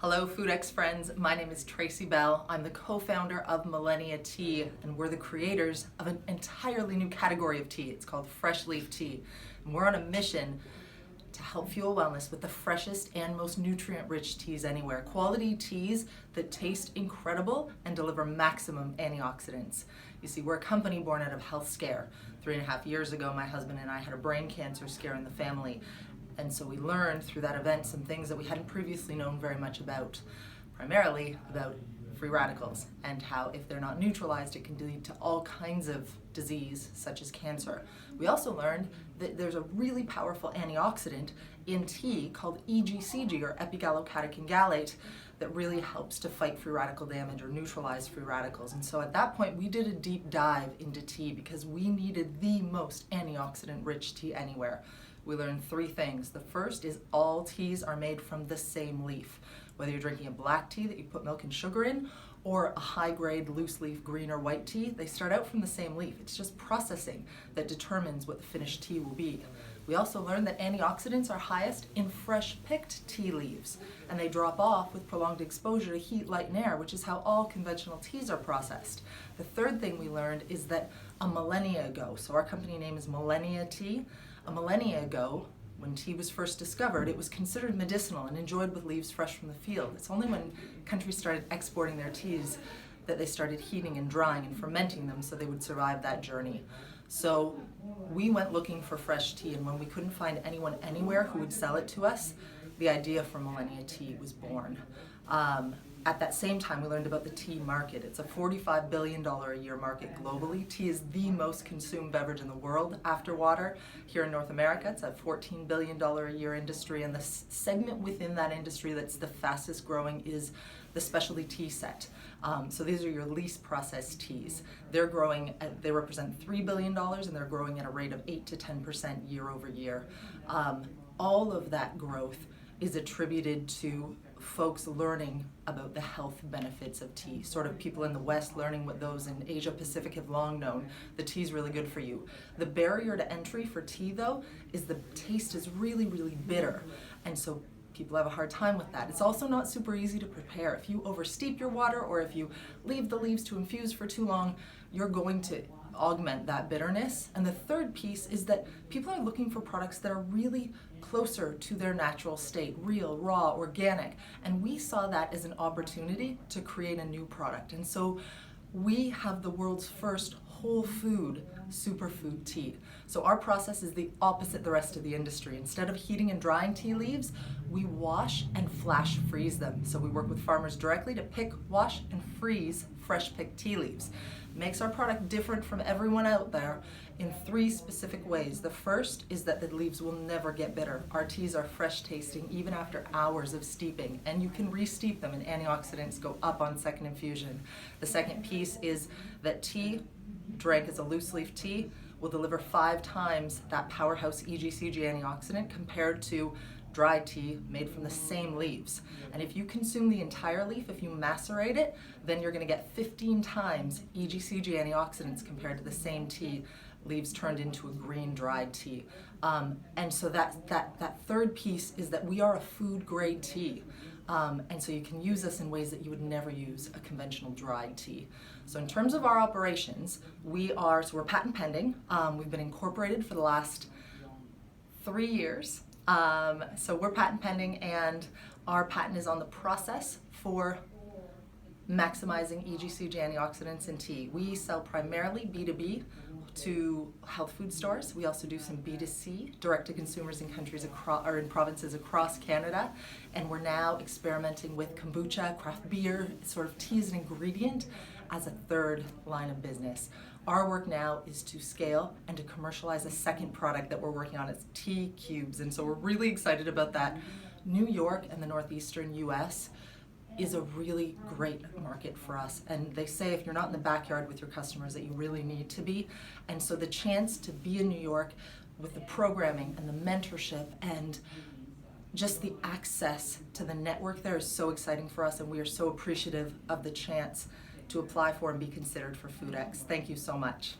Hello Food-X friends, my name is Tracy Bell. I'm the co-founder of Millennia TEA and we're the creators of an entirely new category of tea. It's called fresh leaf tea. And we're on a mission to help fuel wellness with the freshest and most nutrient-rich teas anywhere. Quality teas that taste incredible and deliver maximum antioxidants. You see, we're a company born out of health scare. 3.5 years ago, my husband and I had a brain cancer scare in the family. And so we learned through that event some things that we hadn't previously known very much about, primarily about free radicals and how if they're not neutralized it can lead to all kinds of disease such as cancer. We also learned that there's a really powerful antioxidant in tea called EGCG or epigallocatechin gallate that really helps to fight free radical damage or neutralize free radicals. And so at that point we did a deep dive into tea because we needed the most antioxidant rich tea anywhere. We learned 3 things. The first is all teas are made from the same leaf. Whether you're drinking a black tea that you put milk and sugar in or a high-grade loose leaf green or white tea, they start out from the same leaf. It's just processing that determines what the finished tea will be. We also learned that antioxidants are highest in fresh-picked tea leaves, and they drop off with prolonged exposure to heat, light, and air, which is how all conventional teas are processed. The third thing we learned is that a millennia ago, so our company name is Millennia TEA, a millennia ago, when tea was first discovered, it was considered medicinal and enjoyed with leaves fresh from the field. It's only when countries started exporting their teas that they started heating and drying and fermenting them so they would survive that journey. So we went looking for fresh tea, and when we couldn't find anyone anywhere who would sell it to us, the idea for Millennia TEA was born. At that same time, we learned about the tea market. It's a $45 billion a year market globally. Tea is the most consumed beverage in the world after water. Here in North America, it's a $14 billion a year industry, and the segment within that industry that's the fastest growing is the specialty tea set. So these are your least processed teas. They're growing, they represent $3 billion, and they're growing at a rate of 8 to 10% year over year. All of that growth is attributed to folks learning about the health benefits of tea. Sort of people in the West learning what those in Asia Pacific have long known. The tea is really good for you. The barrier to entry for tea though is the taste is really, really bitter. And so people have a hard time with that. It's also not super easy to prepare. If you oversteep your water or if you leave the leaves to infuse for too long, you're going to augment that bitterness. And the third piece is that people are looking for products that are really closer to their natural state, real, raw, organic. And we saw that as an opportunity to create a new product. And so we have the world's first whole food superfood tea. So our process is the opposite the rest of the industry. Instead of heating and drying tea leaves, we wash and flash freeze them. So we work with farmers directly to pick, wash, and freeze fresh picked tea leaves. Makes our product different from everyone out there in 3 specific ways. The first is that the leaves will never get bitter. Our teas are fresh tasting even after hours of steeping, and you can re-steep them and antioxidants go up on second infusion. The second piece is that tea drank as a loose leaf tea will deliver 5 times that powerhouse EGCG antioxidant compared to dry tea made from the same leaves. And if you consume the entire leaf, if you macerate it, then you're going to get 15 times EGCG antioxidants compared to the same tea leaves turned into a green dried tea. And so that third piece is that we are a food grade tea. And so you can use us in ways that you would never use a conventional dried tea. So in terms of our operations, we're patent pending. We've been incorporated for the last 3 years. So we're patent pending, and our patent is on the process for maximizing EGCG antioxidants in tea. We sell primarily B2B to health food stores. We also do some B2C, direct to consumers in countries or in provinces across Canada. And we're now experimenting with kombucha, craft beer, sort of tea as an ingredient as a 3rd line of business. Our work now is to scale and to commercialize a second product that we're working on. It's tea cubes, and so we're really excited about that. New York and the northeastern US is a really great market for us, and they say if you're not in the backyard with your customers that you really need to be. And so the chance to be in New York with the programming and the mentorship and just the access to the network there is so exciting for us, and we are so appreciative of the chance to apply for and be considered for Food-X. Thank you so much.